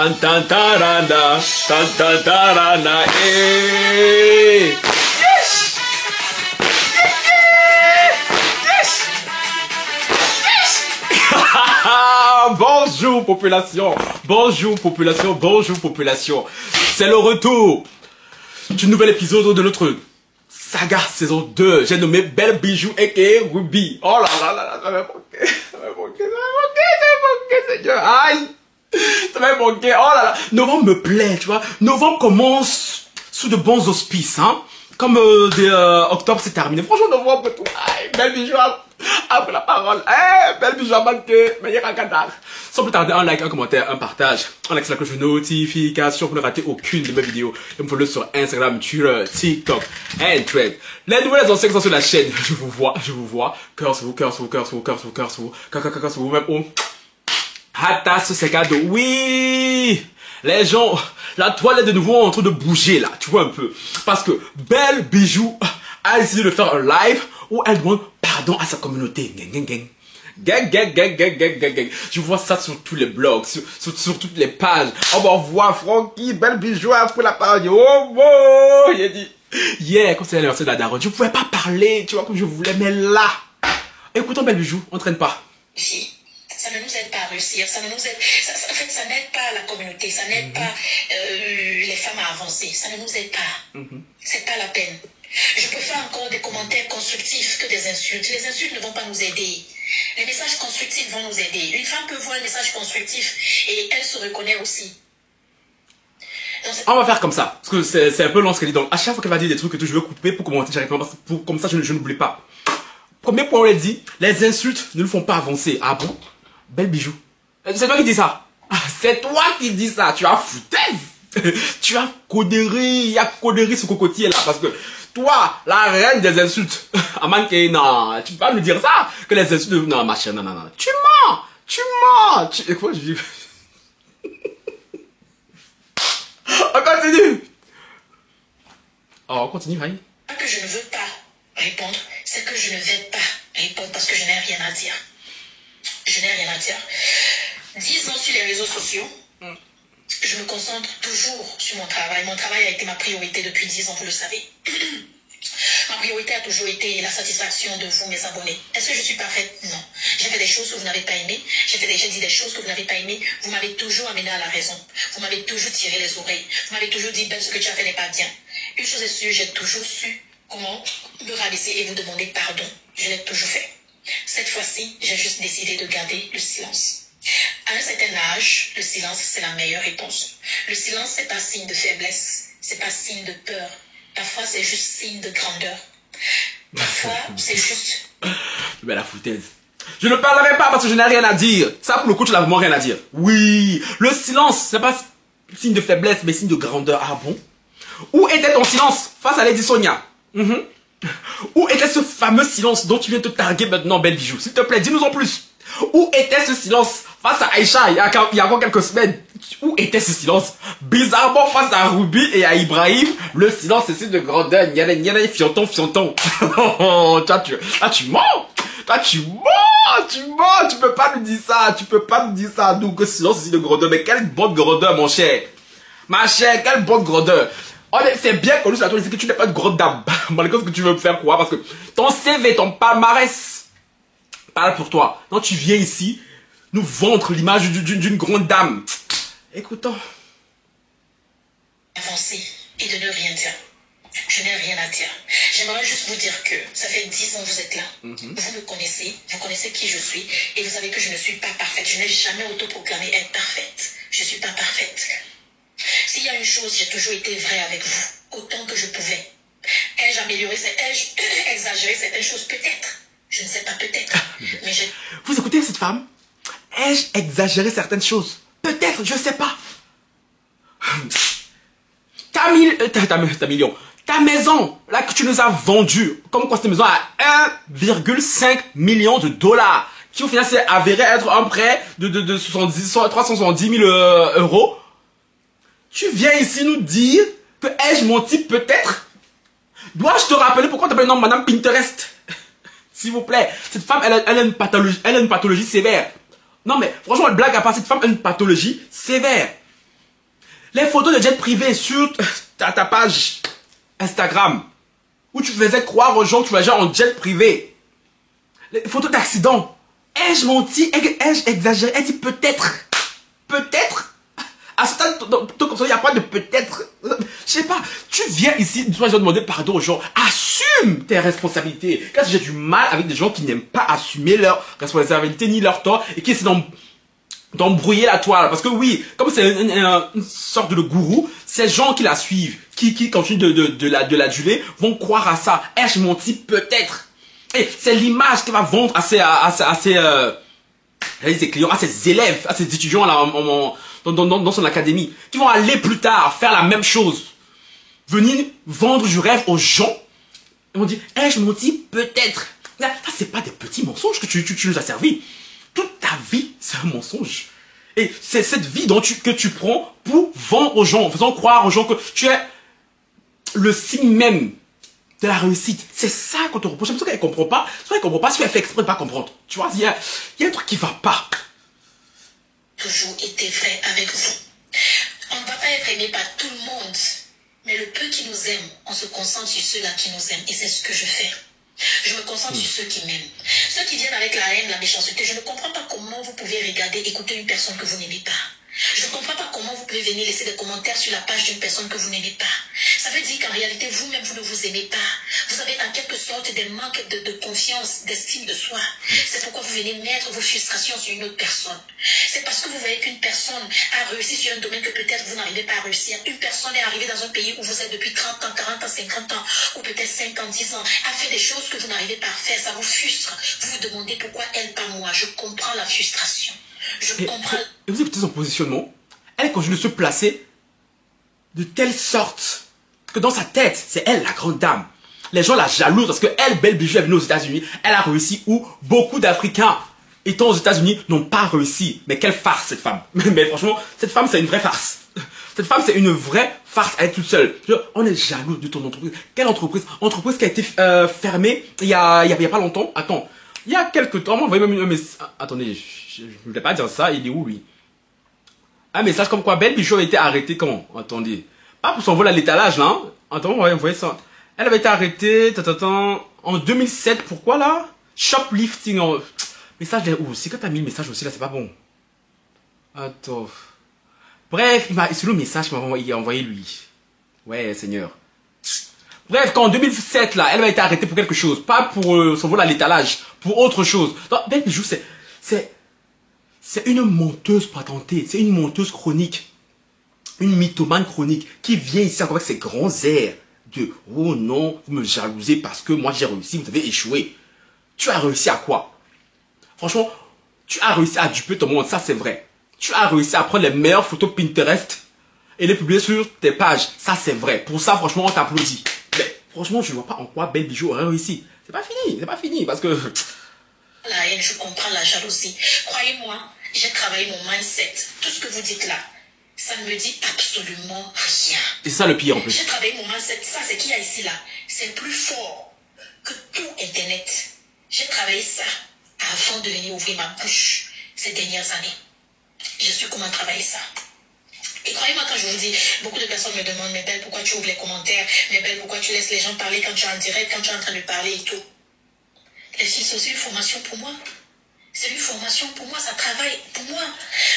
Tan tan tarana, tan tan tarana, eh. Yes! Yes! Bonjour population, bonjour population, bonjour population. C'est le retour du nouvel épisode de notre saga saison 2. J'ai nommé Belle Bijou aka Ruby. Oh là là là là, ça m'a manqué, Seigneur. Aïe, ça m'a manqué. Oh là là, novembre me plaît, tu vois. Novembre commence sous de bons auspices, hein. Comme octobre c'est terminé. Franchement, novembre tout. Aïe, Belle Bijou a pris la parole. Eh, Belle Bijou a manqué. Mais il y a un cadavre. Sans plus tarder, un like, un commentaire, un partage. On active la cloche de notification pour ne rater aucune de mes vidéos. Et me follow sur Instagram, Twitter, TikTok, and Thread. Les nouvelles anciennes qui sont sur la chaîne, je vous vois. Cœur sur vous, cœur sur vous, cœur sur vous, cœur sur vous, cœur sur vous, cœur sur vous, même oh. Hâte c'est cadeau. Oui! Les gens, la toile est de nouveau en train de bouger là, tu vois un peu. Parce que Belle Bijou a décidé de faire un live où elle demande pardon à sa communauté. Gang. Je vois ça sur tous les blogs, sur toutes les pages. On va voir Francky, Belle Bijou a pris la parole. Oh, il a dit, yeah, quand c'est l'anniversaire de la daronne, je pouvais pas parler, tu vois, comme je voulais, mais là, écoutons Belle Bijou, on traîne pas. Ça ne nous aide pas à réussir, ça ne nous aide, en fait, ça n'aide pas la communauté, ça n'aide pas les femmes à avancer, ça ne nous aide pas. C'est pas la peine. Je peux faire encore des commentaires constructifs que des insultes. Les insultes ne vont pas nous aider. Les messages constructifs vont nous aider. Une femme peut voir un message constructif et elle se reconnaît aussi. On va faire comme ça, parce que c'est un peu long ce qu'elle dit. Donc, à chaque fois qu'elle va dire des trucs que je veux couper pour commenter directement, comme ça je n'oublie pas. Premier point, on l'a dit, les insultes ne nous font pas avancer. Ah bon? Belle Bijou. C'est toi qui dis ça. C'est toi qui dis ça. Tu as foutaise. Tu as codéry. Il y a codéry ce cocotier là. Parce que toi, la reine des insultes. Amanke, non. Tu peux pas nous dire ça. Que les insultes. Non, ma chère, non. Tu mens. Quoi, je dis. On continue. Oh, on continue, Raï. Pas que je ne veux pas répondre, c'est que je ne vais pas répondre parce que je n'ai rien à dire. Je n'ai rien à dire. 10 ans sur les réseaux sociaux, je me concentre toujours sur mon travail. Mon travail a été ma priorité depuis 10 ans, vous le savez. Ma priorité a toujours été la satisfaction de vous, mes abonnés. Est-ce que je suis parfaite? Non. J'ai fait des choses que vous n'avez pas aimées. J'ai dit des choses que vous n'avez pas aimées. Vous m'avez toujours amené à la raison. Vous m'avez toujours tiré les oreilles. Vous m'avez toujours dit, Ben, ce que tu as fait n'est pas bien. Une chose est sûre, j'ai toujours su comment me rabaisser et vous demander pardon. Je l'ai toujours fait. Cette fois-ci, j'ai juste décidé de garder le silence. À un certain âge, le silence, c'est la meilleure réponse. Le silence, c'est pas signe de faiblesse, c'est pas signe de peur. Parfois, c'est juste signe de grandeur. Parfois, c'est juste... Mais la foutaise. Je ne parlerai pas parce que je n'ai rien à dire. Ça, pour le coup, tu n'as vraiment rien à dire. Oui, le silence, c'est pas signe de faiblesse, mais signe de grandeur. Ah bon? Où était ton silence face à Lady Sonia? Où était ce fameux silence dont tu viens te targuer maintenant, Belle Bijou? S'il te plaît, dis-nous en plus. Où était ce silence face à Aïcha il y a encore quelques semaines? Où était ce silence? Bizarrement, face à Ruby et à Ibrahim, le silence c'est signe de grandeur. Nyana, fianton. Tu mens. Tu peux pas nous dire ça. Donc, le silence c'est signe de grandeur. Mais quelle bonne grandeur, mon cher. Ma chère, quelle bonne grandeur. C'est bien connu sur la toile que tu n'es pas de grande dame. Malgré ce que tu veux me faire croire. Parce que ton CV, ton palmarès parle pour toi. Non, tu viens ici nous vendre l'image d'une grande dame. Écoutons. Avancer et de ne rien dire. Je n'ai rien à dire. J'aimerais juste vous dire que ça fait 10 ans que vous êtes là. Vous me connaissez, vous connaissez qui je suis. Et vous savez que je ne suis pas parfaite. Je n'ai jamais autoproclamé être parfaite. Je ne suis pas parfaite. S'il y a une chose, j'ai toujours été vraie avec vous, autant que je pouvais. Ai-je amélioré, ai-je exagéré certaines choses? Peut-être. Je ne sais pas, peut-être. Mais vous écoutez cette femme? Ai-je exagéré certaines choses? Peut-être, je ne sais pas. Ta maison, là que tu nous as vendue, comme quoi cette maison à 1,5 million de dollars, qui au final s'est avéré être un prêt de 370 000 euros. Tu viens ici nous dire que ai-je menti peut-être? Dois-je te rappeler pourquoi tu t'appelles non Madame Pinterest? S'il vous plaît, cette femme, elle a une pathologie sévère. Non mais franchement, elle blague à part, cette femme a une pathologie sévère. Les photos de jet privé sur ta page Instagram, où tu faisais croire aux gens que tu voyageais en jet privé. Les photos d'accident. Ai-je menti? Ai-je exagéré? Elle dit peut-être. Peut-être. À ce stade, comme ça, il n'y a pas de peut-être. Je sais pas. Tu viens ici, tu vas demander pardon aux gens. Assume tes responsabilités. Quand j'ai du mal avec des gens qui n'aiment pas assumer leurs responsabilités ni leur tort et qui essaient d'embrouiller la toile. Parce que oui, comme c'est une sorte de gourou, ces gens qui la suivent, qui continuent de l'aduler, vont croire à ça. Ai-je menti? Peut-être. Et c'est l'image qu'elle va vendre à ses clients, à ses élèves, à ses étudiants là, dans son académie, qui vont aller plus tard faire la même chose. Venir vendre du rêve aux gens. Ils vont dire, ai-je menti? Peut-être. Ça, c'est pas des petits mensonges que tu nous as servi. Toute ta vie, c'est un mensonge. Et c'est cette vie que tu prends pour vendre aux gens, en faisant croire aux gens que tu es le signe même de la réussite. C'est ça qu'on te reproche. C'est pour ça qu'elle comprend pas. Soit elle comprend pas, soit elle fait exprès de pas comprendre. Tu vois, il y a un truc qui va pas. Toujours été vrai avec vous. On ne va pas être aimé par tout le monde. Mais le peu qui nous aime, on se concentre sur ceux-là qui nous aiment. Et c'est ce que je fais. Je me concentre sur ceux qui m'aiment. Ceux qui viennent avec la haine, la méchanceté. Je ne comprends pas comment vous pouvez regarder, écouter une personne que vous n'aimez pas. Je ne comprends pas comment vous pouvez venir laisser des commentaires sur la page d'une personne que vous n'aimez pas. Ça veut dire qu'en réalité, vous-même, vous ne vous aimez pas. Vous avez en quelque sorte des manques de confiance, d'estime de soi. C'est pourquoi vous venez mettre vos frustrations sur une autre personne. C'est parce que vous voyez qu'une personne a réussi sur un domaine que peut-être vous n'arrivez pas à réussir. Une personne est arrivée dans un pays où vous êtes depuis 30 ans, 40 ans, 50 ans, ou peut-être 5 ans, 10 ans, a fait des choses que vous n'arrivez pas à faire. Ça vous frustre. Vous vous demandez pourquoi elle, pas moi. Je comprends la frustration. Je comprends. Et vous écoutez son positionnement. Elle continue de se placer de telle sorte que dans sa tête, c'est elle la grande dame. Les gens la jalousent parce que elle, Belle Bijou, est venue aux États-Unis. Elle a réussi où beaucoup d'Africains étant aux États-Unis n'ont pas réussi. Mais quelle farce cette femme. Mais franchement, cette femme c'est une vraie farce. Cette femme c'est une vraie farce à être toute seule. On est jaloux de ton entreprise. Quelle entreprise? Entreprise qui a été fermée il y a pas longtemps. Attends. Il y a quelques temps, on m'a envoyé même un message. Attendez, je ne voulais pas dire ça. Il est où lui? Un message comme quoi Belle Bijou a été arrêtée quand? Attendez. Pas pour son vol à l'étalage là. Hein. Attends, on va envoyer ça. Elle avait été arrêtée en 2007. Pourquoi là? Shoplifting. Message où? C'est quand t'as mis le message aussi là, c'est pas bon. Attends. Bref, c'est le message qu'il m'a envoyé lui. Ouais, Seigneur. Bref, quand en 2007, là, elle a été arrêtée pour quelque chose. Pas pour son vol à l'étalage, pour autre chose. Donc, Belle Bijou, c'est une menteuse patentée. C'est une menteuse chronique. Une mythomane chronique qui vient ici encore avec ses grands airs de « Oh non, vous me jalousez parce que moi j'ai réussi, vous avez échoué. » Tu as réussi à quoi? Franchement, tu as réussi à duper ton monde, ça c'est vrai. Tu as réussi à prendre les meilleures photos Pinterest et les publier sur tes pages. Ça c'est vrai. Pour ça, franchement, on t'applaudit. Mais franchement, je ne vois pas en quoi Belle Bijou aurait réussi. C'est pas fini parce que... La haine, je comprends la jalousie. Croyez-moi, j'ai travaillé mon mindset. Tout ce que vous dites là, ça ne me dit absolument rien. Et c'est ça le pire en plus. J'ai travaillé mon mindset. Ça, c'est qu'il y a ici là. C'est plus fort que tout Internet. J'ai travaillé ça avant de venir ouvrir ma bouche ces dernières années. Je suis comment travailler ça. Et croyez-moi quand je vous dis, beaucoup de personnes me demandent, mais Belle, pourquoi tu ouvres les commentaires? Mais Belle, pourquoi tu laisses les gens parler quand tu es en direct, quand tu es en train de parler et tout? Les filles, c'est aussi une formation pour moi. C'est une formation pour moi, ça travaille pour moi.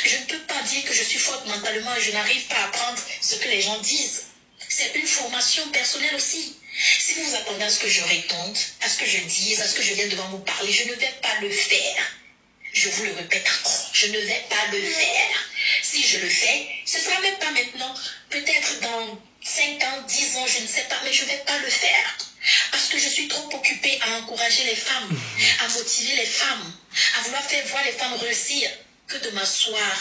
Je ne peux pas dire que je suis forte mentalement et je n'arrive pas à apprendre ce que les gens disent. C'est une formation personnelle aussi. Si vous vous attendez à ce que je réponde, à ce que je dise, à ce que je vienne devant vous parler, je ne vais pas le faire. Je vous le répète encore, je ne vais pas le faire. Si je le fais, ce sera même pas maintenant. Peut-être dans 5 ans, 10 ans, je ne sais pas, mais je ne vais pas le faire. Parce que je suis trop occupée à encourager les femmes, à motiver les femmes, à vouloir faire voir les femmes réussir, que de m'asseoir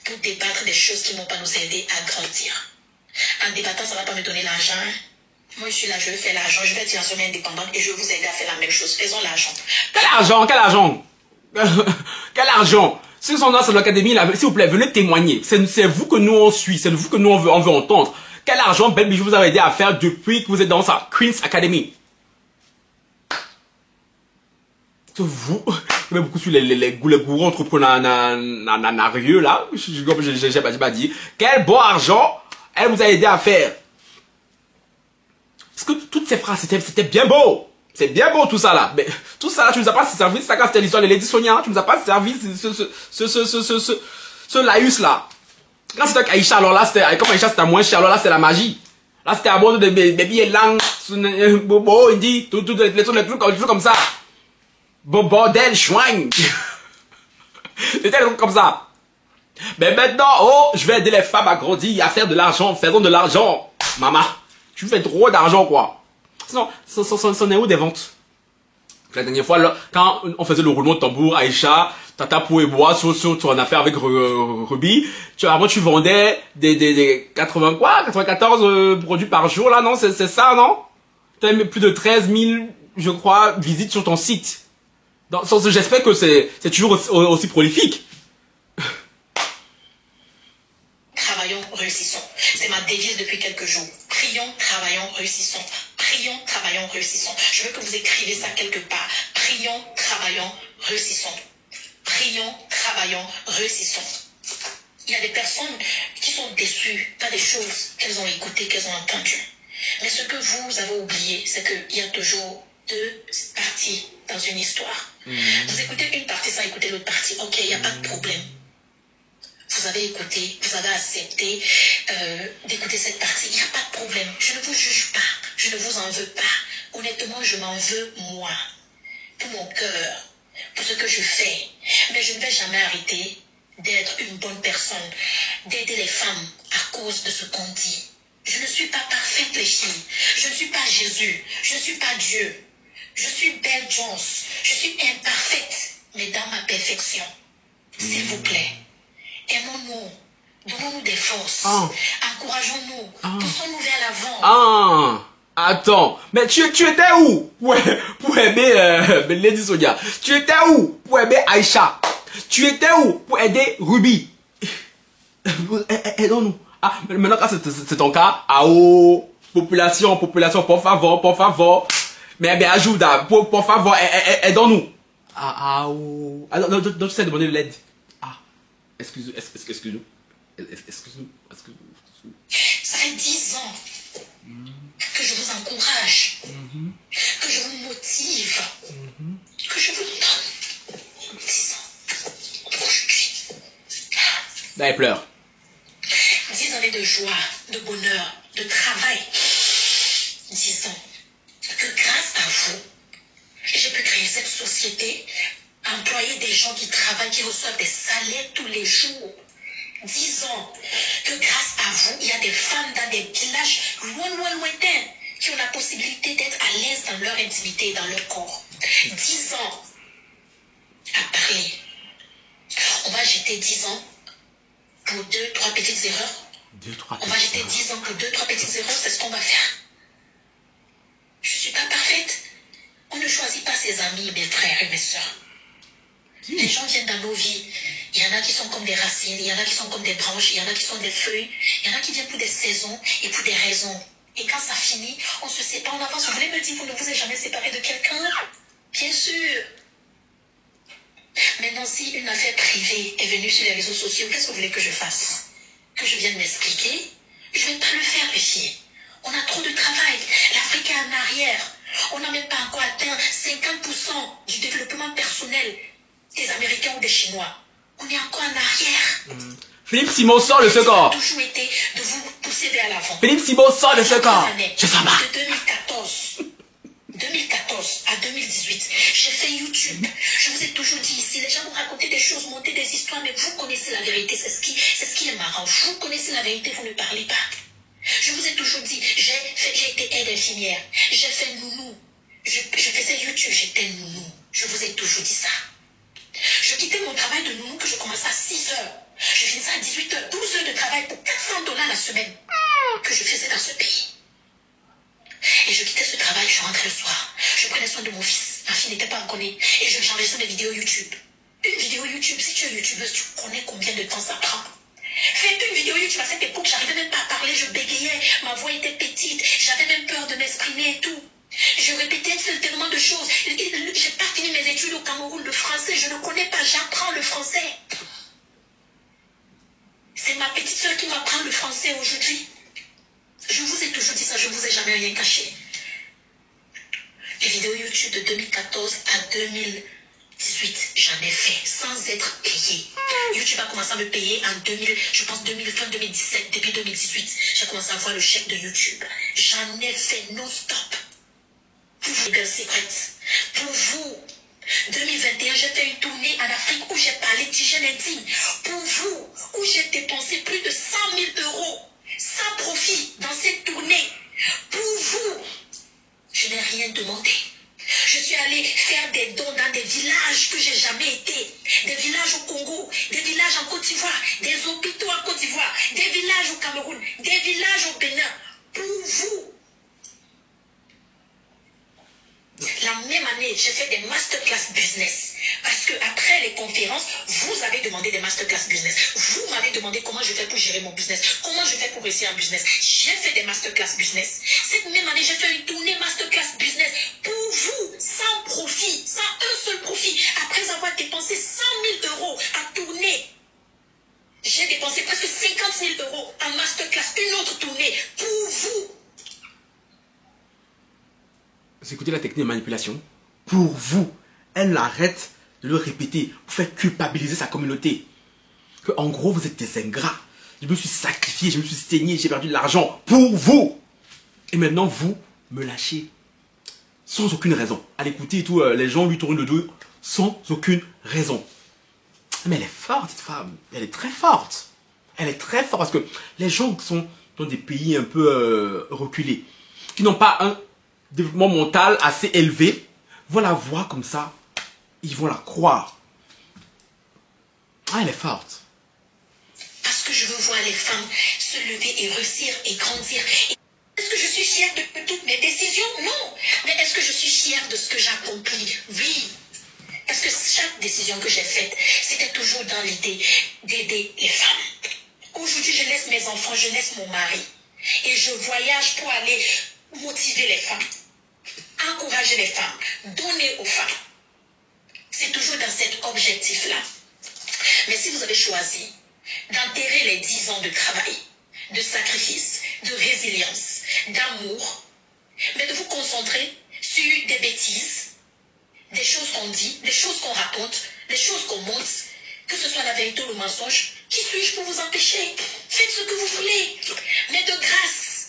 pour débattre des choses qui ne vont pas nous aider à grandir. En débattant, ça ne va pas me donner l'argent. Moi, je suis là, je veux faire l'argent, je vais être financièrement indépendante et je veux vous aider à faire la même chose. Faisons l'argent. Quel argent? Quel argent? Quel argent? Si on a sur l'académie, s'il vous plaît, venez témoigner. C'est vous que nous on suit, c'est vous que nous on veut entendre. Quel argent Belle Bijou vous a aidé à faire depuis que vous êtes dans sa Queen's Academy? C'est vous. Je mets beaucoup sur les gourous entreprenarieux là. J'ai pas dit. Quel bon argent Elle vous a aidé à faire. Parce que toutes ces phrases, c'était bien beau. C'est bien beau tout ça là. Mais tout ça là, tu nous as pas servi. Ça quand c'était l'histoire de Lady Sonia, tu nous as pas servi ce laïus là. Quand c'était avec Aïcha, alors là, c'était, comme Aïcha c'était moins cher, alors là c'était la magie. Là c'était à bord de bébés langues, bobo, il dit, tout les trucs comme ça. Bordel, chouin. C'était des trucs comme ça. Mais maintenant, oh, je vais aider les femmes à grandir, à faire de l'argent, faisons de l'argent. Maman, tu fais trop d'argent quoi. Sinon, c'en est où des ventes? La dernière fois, là, quand on faisait le roulement de tambour, Aïcha, Tata Pou et moi, sur ton affaire avec Ruby, avant tu vendais des 94 produits par jour, là, non? C'est ça, non? Tu as plus de 13 000, je crois, visites sur ton site. J'espère que c'est toujours aussi prolifique. Travaillons, réussissons. C'est ma devise depuis quelques jours. Prions, travaillons, réussissons. Prions, travaillons, réussissons. Je veux que vous écrivez ça quelque part. Prions, travaillons, réussissons. Prions, travaillons, réussissons. Il y a des personnes qui sont déçues par des choses qu'elles ont écoutées, qu'elles ont entendues. Mais ce que vous avez oublié, c'est qu'il y a toujours deux parties dans une histoire. Vous écoutez une partie sans écouter l'autre partie. Ok, il n'y a pas de problème. Vous avez écouté, vous avez accepté d'écouter cette partie. Il n'y a pas de problème. Je ne vous juge pas. Je ne vous en veux pas. Honnêtement, je m'en veux moi. Pour mon cœur. Pour ce que je fais. Mais je ne vais jamais arrêter d'être une bonne personne. D'aider les femmes à cause de ce qu'on dit. Je ne suis pas parfaite, les filles. Je ne suis pas Jésus. Je ne suis pas Dieu. Je suis Belle Jones. Je suis imparfaite. Mais dans ma perfection. S'il vous plaît. Aimons-nous, donnons-nous des forces, encourageons-nous, poussons-nous vers l'avant. Attends, mais tu étais où pour aimer Lady Sonia? Tu étais où pour aimer Aïcha? Tu étais où pour aider Ruby? Aidons-nous. Ah, maintenant quand c'est ton cas, population, pour favor. Mais ajoute, pour favor, aidons-nous. Donc tu sais demander de l'aide. Excuse-nous. Ça fait 10 ans que je vous encourage, que je vous motive, que je vous donne 10 ans. Aujourd'hui. Là, elle pleure. 10 années de joie, de bonheur, de travail. 10 ans. Que grâce à vous, j'ai pu créer cette société, employer des gens qui travaillent, qui reçoivent des salaires tous les jours. 10 ans que grâce à vous, il y a des femmes dans des villages lointains qui ont la possibilité d'être à l'aise dans leur intimité et dans leur corps. 10 ans à parler. On va jeter 10 ans pour 2-3 petites erreurs. On va jeter 10 ans pour 2-3 petites erreurs, c'est ce qu'on va faire. Je ne suis pas parfaite. On ne choisit pas ses amis, mes frères et mes soeurs. Les gens viennent dans nos vies. Il y en a qui sont comme des racines, il y en a qui sont comme des branches, il y en a qui sont des feuilles, il y en a qui viennent pour des saisons et pour des raisons. Et quand ça finit, on se sépare, on avance. Vous voulez me dire que vous ne vous êtes jamais séparé de quelqu'un? Bien sûr. Maintenant, si une affaire privée est venue sur les réseaux sociaux, qu'est-ce que vous voulez que je fasse? Que je vienne m'expliquer? Je ne vais pas le faire, les filles. On a trop de travail. L'Afrique est en arrière. On n'a même pas encore atteint 50% du développement personnel des Américains ou des Chinois. On est encore en arrière. Philippe Simon sort de ce corps. Ça a toujours été de vous pousser vers l'avant. Philippe Simon sort de ce corps. Je s'en bats. De 2014 à 2018, j'ai fait YouTube. Je vous ai toujours dit ici, les gens vous racontaient des choses, montaient des histoires, mais vous connaissez la vérité. C'est ce qui est marrant. Vous connaissez la vérité, vous ne parlez pas. Je vous ai toujours dit, j'ai été aide infirmière. J'ai fait nounou. Je faisais YouTube, j'étais nounou. Je vous ai toujours dit ça. Je quittais mon travail de nounou que je commençais à 6 heures. Je finissais à 18 heures, 12 heures de travail pour $400 la semaine que je faisais dans ce pays. Et je quittais ce travail, je rentrais le soir. Je prenais soin de mon fils. Ma fille n'était pas encore née. Et j'enregistrais des vidéos YouTube. Une vidéo YouTube, si tu es youtubeuse, tu connais combien de temps ça prend. Faire une vidéo YouTube à cette époque, j'arrivais même pas à parler, je bégayais, ma voix était petite, j'avais même peur de m'exprimer et tout. Je répétais tellement de choses. J'ai pas fini mes études au Cameroun, le français, je ne connais pas, j'apprends le français. C'est ma petite soeur qui m'apprend le français aujourd'hui. Je vous ai toujours dit ça, je ne vous ai jamais rien caché. Les vidéos YouTube de 2014 à 2018, j'en ai fait sans être payé. YouTube a commencé à me payer en 2000, je pense 2020, 2017, depuis 2018. J'ai commencé à voir le chèque de YouTube. J'en ai fait non-stop. Pour vous, Girl Secret, pour vous, 2021, j'ai fait une tournée en Afrique où j'ai parlé d'hygiène intime. Pour vous, où j'ai dépensé plus de 100 000 euros sans profit dans cette tournée. Pour vous, je n'ai rien demandé. Je suis allée faire des dons dans des villages que j'ai jamais été. Des villages au Congo, des villages en Côte d'Ivoire, des hôpitaux en Côte d'Ivoire, des villages au Cameroun, des villages au Bénin. Pour vous. La même année, j'ai fait des masterclass business. Parce que après les conférences, vous avez demandé des masterclass business. Vous m'avez demandé comment je fais pour gérer mon business. Comment je fais pour réussir en business. J'ai fait des masterclass business. Cette même année, j'ai fait une tournée masterclass business. Pour vous, sans profit, sans un seul profit. Après avoir dépensé 100 000 euros à tourner. J'ai dépensé presque 50 000 euros en masterclass. Une autre tournée. Pour vous. Vous écoutez la technique de manipulation. Pour vous, elle arrête de le répéter pour faire culpabiliser sa communauté. Que en gros, vous êtes des ingrats. Je me suis sacrifié, je me suis saigné, j'ai perdu de l'argent pour vous. Et maintenant, vous me lâchez. Sans aucune raison. À l'écouter et tout, les gens lui tournent le dos sans aucune raison. Mais elle est forte, cette femme. Elle est très forte. Elle est très forte parce que les gens qui sont dans des pays un peu reculés, qui n'ont pas un développement mental assez élevé, vont la voir comme ça, ils vont la croire. Ah, elle est forte. Parce que je veux voir les femmes se lever et réussir et grandir. Est-ce que je suis fière de toutes mes décisions? Non. Mais est-ce que je suis fière de ce que j'accomplis? Oui. Parce que chaque décision que j'ai faite, c'était toujours dans l'idée d'aider les femmes. Aujourd'hui, je laisse mes enfants, je laisse mon mari. Et je voyage pour aller motiver les femmes. Encourager les femmes, donner aux femmes. C'est toujours dans cet objectif-là. Mais si vous avez choisi d'enterrer les 10 ans de travail, de sacrifice, de résilience, d'amour, mais de vous concentrer sur des bêtises, des choses qu'on dit, des choses qu'on raconte, des choses qu'on montre, que ce soit la vérité ou le mensonge, qui suis-je pour vous empêcher? Faites ce que vous voulez. Mais de grâce,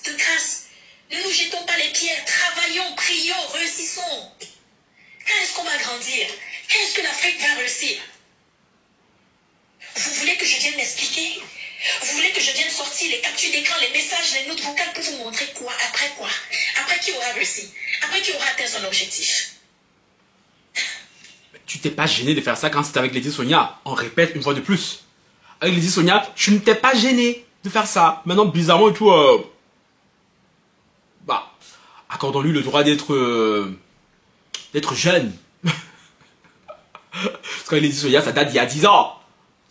ne nous jetons pas les pierres, travaillons, prions, réussissons. Quand est-ce qu'on va grandir? Quand est-ce que l'Afrique va réussir? Vous voulez que je vienne m'expliquer? Vous voulez que je vienne sortir les captures d'écran, les messages, les notes vocales pour vous montrer quoi? Après quoi? Après qui aura réussi? Après qui aura atteint son objectif? Tu t'es pas gêné de faire ça quand c'était avec Lady Sonia. On répète une fois de plus. Avec Lady Sonia, tu ne t'es pas gêné de faire ça. Maintenant, bizarrement et tout, accordons-lui le droit d'être jeune. Parce qu'avec Lady Sonia, ça date d'il y a 10 ans.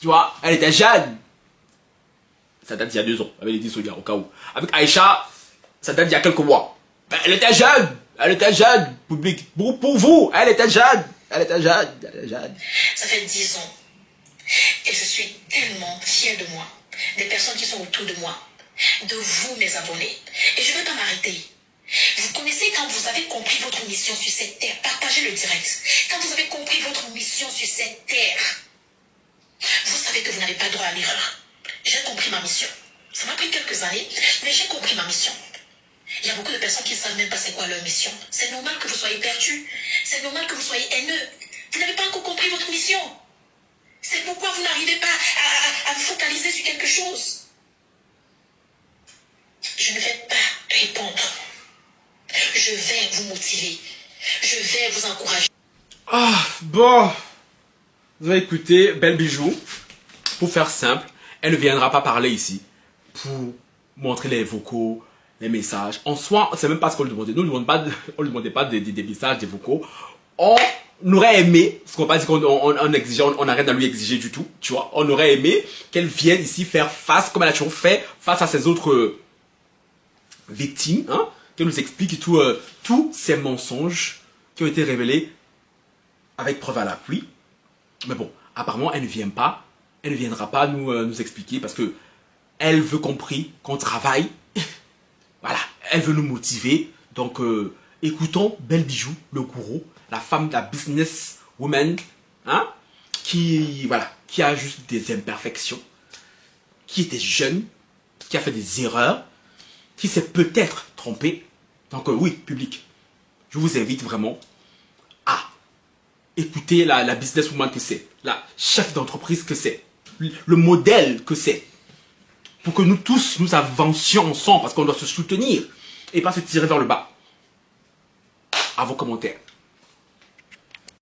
Tu vois, elle était jeune. Ça date d'il y a 2 ans, avec Lady Sonia, au cas où. Avec Aïcha, ça date d'il y a quelques mois. Ben, elle était jeune. Elle était jeune, public. Pour vous, elle était jeune. Elle était jeune. Ça fait 10 ans. Et je suis tellement fière de moi, des personnes qui sont autour de moi, de vous, mes abonnés. Et je ne vais pas m'arrêter. Vous connaissez quand vous avez compris votre mission sur cette terre. Partagez le direct. Quand vous avez compris votre mission sur cette terre, vous savez que vous n'avez pas droit à l'erreur. J'ai compris ma mission. Ça m'a pris quelques années, mais j'ai compris ma mission. Il y a beaucoup de personnes qui ne savent même pas c'est quoi leur mission. C'est normal que vous soyez perdu. C'est normal que vous soyez haineux. Vous n'avez pas encore compris votre mission. C'est pourquoi vous n'arrivez pas à vous focaliser sur quelque chose. Je ne vais pas répondre. Je vais vous motiver. Je vais vous encourager. Ah, bon. Vous avez écouté Belle Bijou. Pour faire simple, elle ne viendra pas parler ici pour montrer les vocaux, les messages. En soi, c'est même pas ce qu'on lui demandait. Nous, on ne demandait pas des messages, des vocaux. On aurait aimé, parce qu'on va pas dire qu'on exigeait, on arrête de lui exiger du tout, tu vois. On aurait aimé qu'elle vienne ici faire face, comme elle a toujours fait, face à ses autres victimes, hein, qu'elle nous explique tous ces mensonges qui ont été révélés avec preuve à l'appui. Mais bon, apparemment, elle ne vient pas, elle ne viendra pas nous expliquer parce que elle veut qu'on travaille Voilà, elle veut nous motiver. Donc, écoutons Belle Bijou, le gourou, la femme, la business woman, hein, qui, voilà, qui a juste des imperfections, qui était jeune, qui a fait des erreurs, qui s'est peut-être trompée. Donc, oui, public, je vous invite vraiment à écouter la businesswoman que c'est, la chef d'entreprise que c'est, le modèle que c'est, pour que nous tous, nous avancions ensemble, parce qu'on doit se soutenir et pas se tirer vers le bas. À vos commentaires.